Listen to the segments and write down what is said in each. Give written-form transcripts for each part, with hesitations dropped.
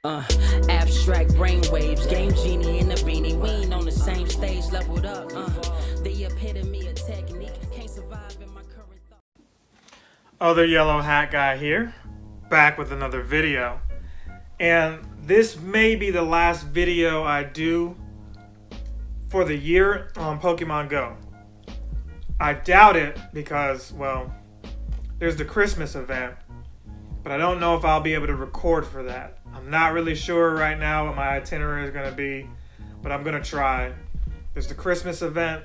Uh, Abstract brainwaves, game genie in the beanie. We ain't on the same stage, leveled up. The epitome of technique. Can't survive in my current thought. Other yellow hat guy here, back with another video. And this may be the last video I do for the year on Pokemon Go. I doubt it because, well, there's the Christmas event, but I don't know if I'll be able to record for that. I'm not really sure right now what my itinerary is going to be, but I'm going to try. There's the Christmas event,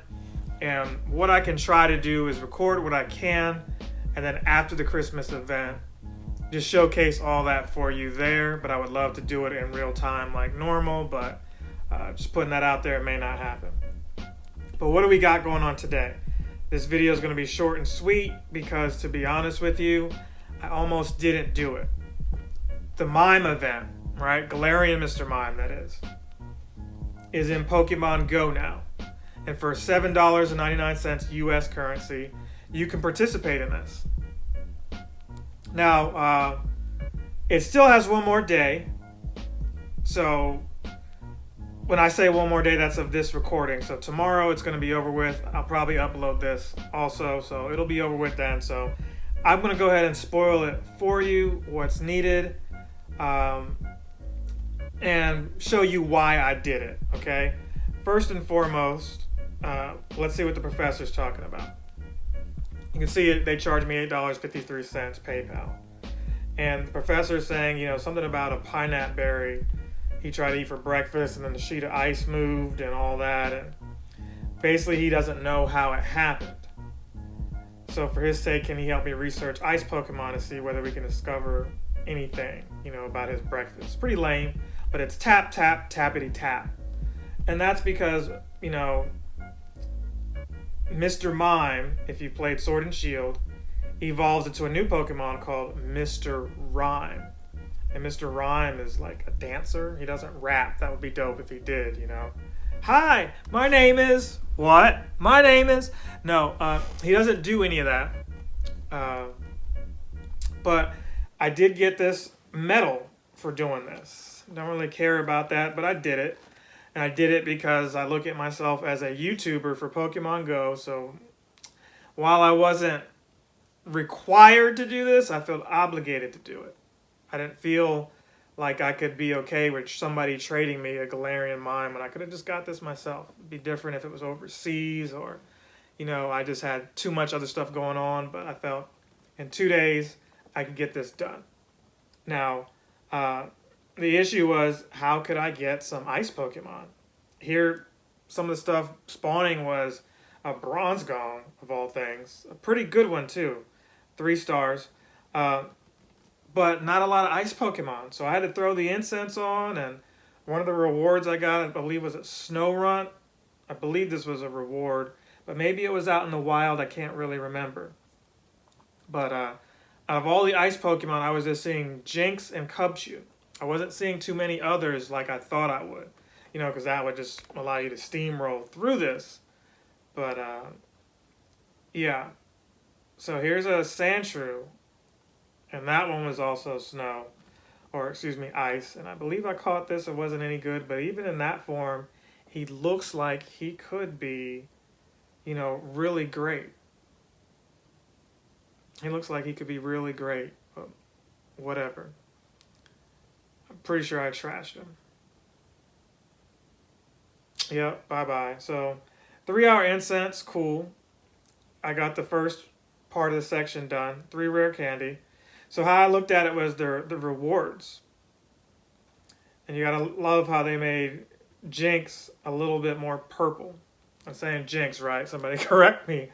and what I can try to do is record what I can, and then after the Christmas event, just showcase all that for you there. But I would love to do it in real time like normal, but just putting that out there, it may not happen. But what do we got going on today? This video is going to be short and sweet because, to be honest with you, I almost didn't do it. The Mime event, right? Galarian Mr. Mime, that is in Pokemon Go now. And for $7.99 US currency, you can participate in this. Now, it still has one more day. So when I say one more day, that's of this recording. So tomorrow it's going to be over with. I'll probably upload this also, so it'll be over with then. So I'm going to go ahead and spoil it for you, what's needed, and show you why I did it, okay? First and foremost, let's see what the professor's talking about. You can see it, they charged me $8.53 PayPal. And the professor's saying, you know, something about a pineapple berry he tried to eat for breakfast, and then the sheet of ice moved and all that. And basically, he doesn't know how it happened. So for his sake, can he help me research ice Pokemon to see whether we can discover anything, you know, about his breakfast? It's pretty lame, but it's tap, tap, tappity tap. And that's because, you know, Mr. Mime, if you played Sword and Shield, evolves into a new Pokemon called Mr. Rime. And Mr. Rime is like a dancer. He doesn't rap. That would be dope if he did, you know. Hi, my name is... What? My name is... No, he doesn't do any of that. But I did get this medal for doing this. Don't really care about that, but I did it. And I did it because I look at myself as a YouTuber for Pokemon Go. So while I wasn't required to do this, I felt obligated to do it. I didn't feel like I could be okay with somebody trading me a Galarian Mime, and I could have just got this myself. It'd be different if it was overseas or, you know, I just had too much other stuff going on, but I felt in 2 days I could get this done. Now, the issue was, how could I get some ice Pokemon? Here, some of the stuff spawning was a Bronzegong, of all things. A pretty good one, too. 3 stars. But not a lot of ice Pokemon. So I had to throw the incense on, and one of the rewards I got, I believe, was a Snorunt. I believe this was a reward, but maybe it was out in the wild. I can't really remember. But out of all the ice Pokemon, I was just seeing Jinx and Cubchoo. I wasn't seeing too many others like I thought I would, you know, because that would just allow you to steamroll through this. But yeah. So here's a Sandshrew. And that one was also snow, or excuse me, ice. And I believe I caught this. It wasn't any good. But even in that form, he looks like he could be, you know, really great. He looks like he could be really great. But whatever. I'm pretty sure I trashed him. Yep, bye-bye. So, 3-hour incense, cool. I got the first part of the section done. 3 rare candy. So how I looked at it was the rewards. And you gotta love how they made Jinx a little bit more purple. I'm saying Jinx, right? Somebody correct me.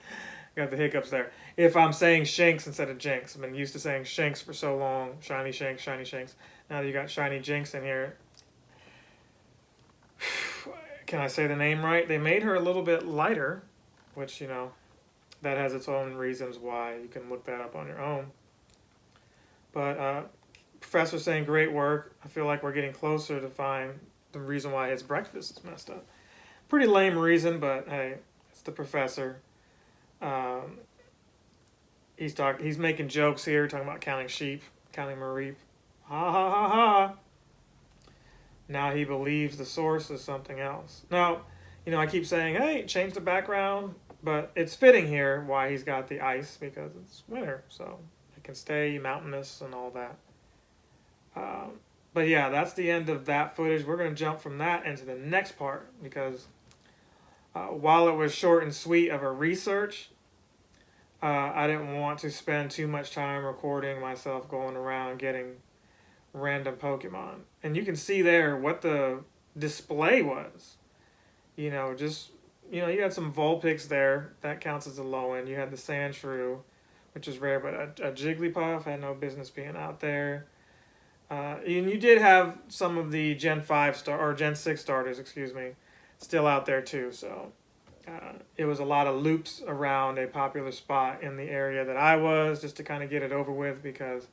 Got the hiccups there. If I'm saying Shanks instead of Jinx. I've been used to saying Shanks for so long. Shiny Shanks, shiny Shanks. Now that you got shiny Jinx in here. Can I say the name right? They made her a little bit lighter. Which, you know, that has its own reasons why. You can look that up on your own. But Professor's saying great work. I feel like we're getting closer to find the reason why his breakfast is messed up. Pretty lame reason, but hey, it's the professor. He's making jokes here, talking about counting sheep, counting Mareep. Ha ha ha ha. Now he believes the source is something else. Now, I keep saying, hey, change the background, but it's fitting here why he's got the ice, because it's winter, so it can stay mountainous and all that. But yeah, that's the end of that footage. We're going to jump from that into the next part, because while it was short and sweet of a research, I didn't want to spend too much time recording myself going around getting random Pokemon. And you can see there what the display was. You had some Vulpix there. That counts as a low end. You had the Sandshrew, which is rare, but a Jigglypuff had no business being out there. And you did have some of the Gen 5 or Gen 6 starters, still out there too. So it was a lot of loops around a popular spot in the area that I was, just to kind of get it over with, because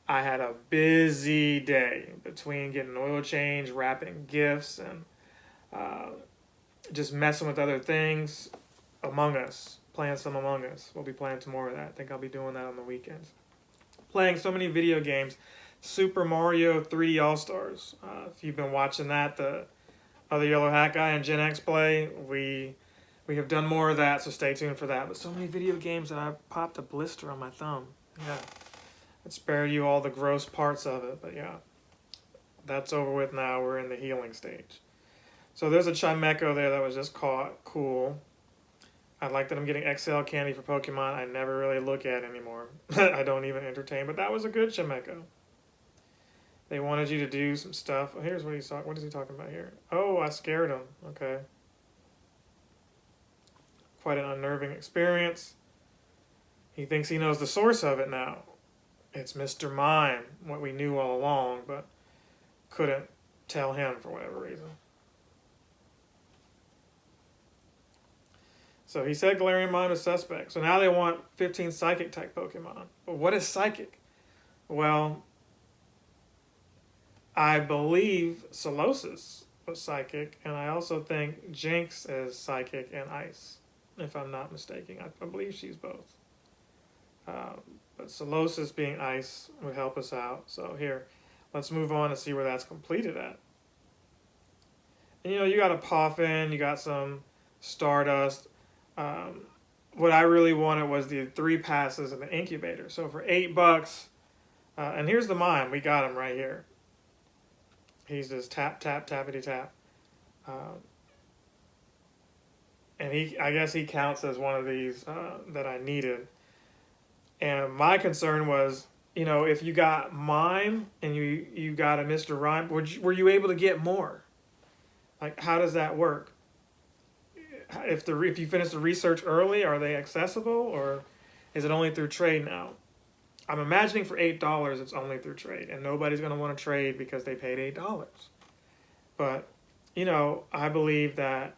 I had a busy day between getting an oil change, wrapping gifts, and just messing with other things. Among Us, playing some Among Us. We'll be playing some more of that. I think I'll be doing that on the weekends. Playing so many video games. Super Mario 3D All-Stars. If you've been watching that, the other Yellow Hat guy and Gen X play, we have done more of that, so stay tuned for that. But so many video games that I popped a blister on my thumb. Yeah. I'd spare you all the gross parts of it, but yeah. That's over with now. We're in the healing stage. So there's a Chimecho there that was just caught. Cool. I like that I'm getting XL candy for Pokemon I never really look at anymore. I don't even entertain, but that was a good Chimecho. They wanted you to do some stuff. Oh, here's what he's talking. What is he talking about here? Oh, I scared him. Okay. Quite an unnerving experience. He thinks he knows the source of it now. It's Mr. Mime, what we knew all along, but couldn't tell him for whatever reason. So he said Galarian Mime is suspect. So now they want 15 Psychic-type Pokemon. But what is Psychic? Well, I believe Solosis was Psychic, and I also think Jinx is Psychic and Ice, if I'm not mistaken. I believe she's both. But Solosis being Ice would help us out. So here, let's move on and see where that's completed at. And you got a Poffin, you got some Stardust. What I really wanted was the 3 passes in the incubator. So for $8, and here's the Mime. We got him right here. He's just tap, tap, tappity tap. And I guess he counts as one of these that I needed. And my concern was, if you got Mime and you got a Mr. Rime, were you able to get more? Like, how does that work? If you finish the research early, are they accessible, or is it only through trade now? I'm imagining for $8 it's only through trade, and nobody's going to want to trade because they paid $8. But, I believe that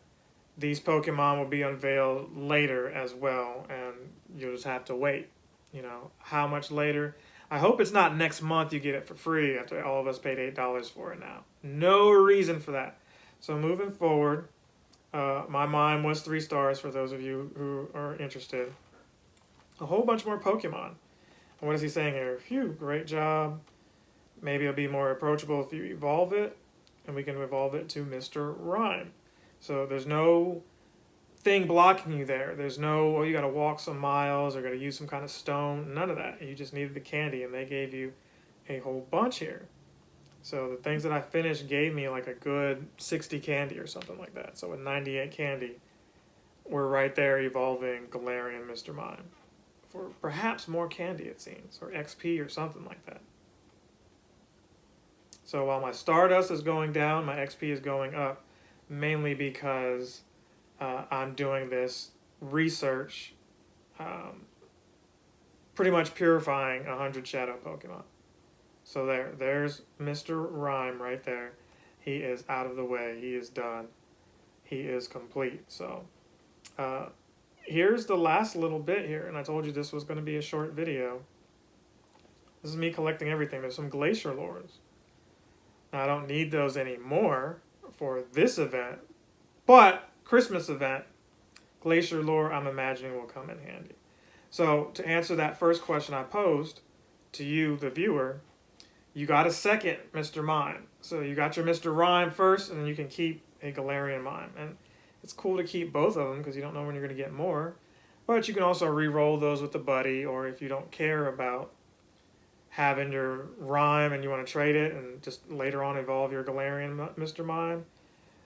these Pokemon will be unveiled later as well, and you'll just have to wait. How much later? I hope it's not next month you get it for free after all of us paid $8 for it now. No reason for that. So moving forward, my Mime was 3 stars for those of you who are interested. A whole bunch more Pokemon. And what is he saying here? Phew, great job. Maybe it'll be more approachable if you evolve it, and we can evolve it to Mr. Rime. So there's no thing blocking you there. There's no, you got to walk some miles or got to use some kind of stone. None of that. You just needed the candy, and they gave you a whole bunch here. So the things that I finished gave me like a good 60 candy or something like that. So with 98 candy, we're right there evolving Galarian Mr. Mime for perhaps more candy, it seems, or XP or something like that. So while my Stardust is going down, my XP is going up, mainly because I'm doing this research, pretty much purifying 100 Shadow Pokemon. So there's Mr. Rime right there. He is out of the way. He is done. He is complete. So here's the last little bit here, and I told you this was going to be a short video. This is me collecting everything. There's some Glacier Lures. Now, I don't need those anymore for this event, but Christmas event, Glacier Lure, I'm imagining, will come in handy. So to answer that first question I posed to you, the viewer, you got a second Mr. Mime. So you got your Mr. Rime first, and then you can keep a Galarian Mime. And it's cool to keep both of them because you don't know when you're going to get more. But you can also re-roll those with the buddy, or if you don't care about having your Rime and you want to trade it and just later on evolve your Galarian Mr. Mime,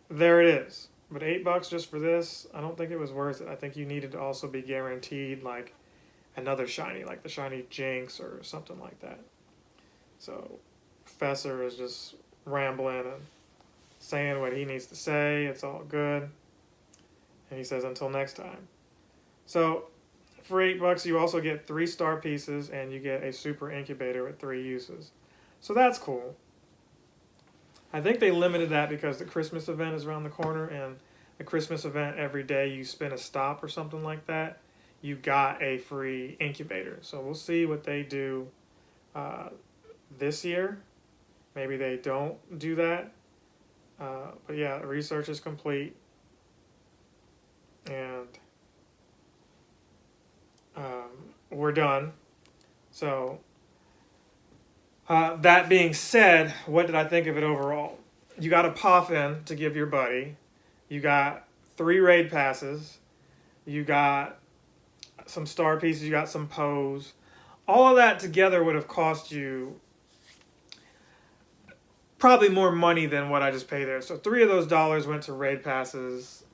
there it is. But $8 just for this, I don't think it was worth it. I think you needed to also be guaranteed like another shiny, like the shiny Jinx or something like that. So Professor is just rambling and saying what he needs to say. It's all good. And he says until next time. So for $8 you also get 3 star pieces and you get a super incubator with 3 uses. So that's cool. I think they limited that because the Christmas event is around the corner, and the Christmas event every day you spin a stop or something like that, you got a free incubator. So we'll see what they do this year. Maybe they don't do that. But yeah, research is complete. And we're done. So that being said, what did I think of it overall? You got a Poffin to give your buddy. You got 3 raid passes. You got some star pieces. You got some pose. All of that together would have cost you probably more money than what I just paid there. So 3 of those dollars went to raid passes.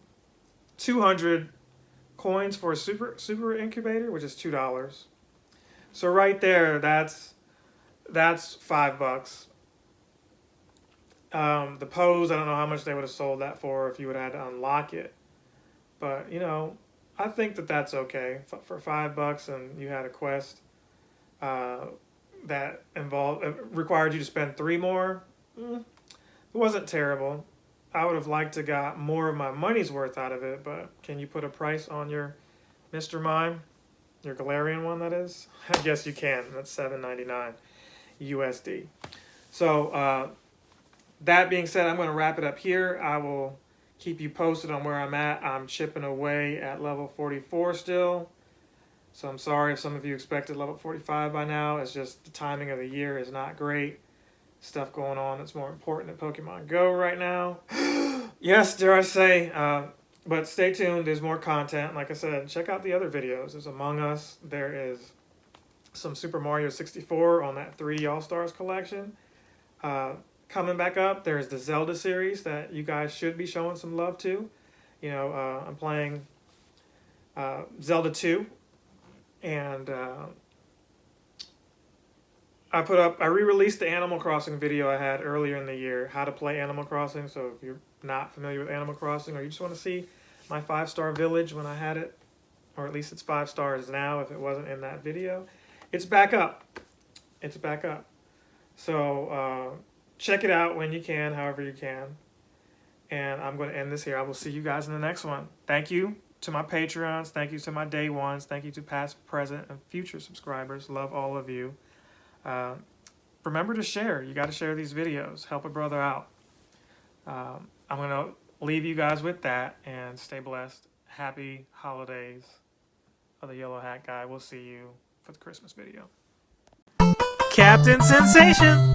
200 coins for a super incubator, which is $2. So right there, that's $5. The pose, I don't know how much they would have sold that for if you would have had to unlock it. But, you know, I think that that's okay. For $5 and you had a quest that required you to spend 3 more, it wasn't terrible. I would have liked to got more of my money's worth out of it, but can you put a price on your Mr. Mime? Your Galarian one, that is? I guess you can. That's $7.99 USD. So, that being said, I'm going to wrap it up here. I will keep you posted on where I'm at. I'm chipping away at level 44 still. So I'm sorry if some of you expected level 45 by now. It's just the timing of the year is not great. Stuff going on that's more important than Pokemon Go right now. Yes, dare I say. But stay tuned. There's more content. Like I said, check out the other videos. There's Among Us. There is some Super Mario 64 on that 3D All-Stars collection. Coming back up, there's the Zelda series that you guys should be showing some love to. You know, I'm playing Zelda 2. And I re-released the Animal Crossing video I had earlier in the year, how to play Animal Crossing. So if you're not familiar with Animal Crossing, or you just want to see my 5-star village when I had it, or at least it's 5 stars now if it wasn't in that video, it's back up. It's back up. So check it out when you can, however you can. And I'm going to end this here. I will see you guys in the next one. Thank you to my Patreons. Thank you to my day ones. Thank you to past, present, and future subscribers. Love all of you. Remember to share. You got to share these videos. Help a brother out. I'm going to leave you guys with that, and stay blessed. Happy holidays of the Yellow Hat Guy. We'll see you for the Christmas video. Captain Sensation!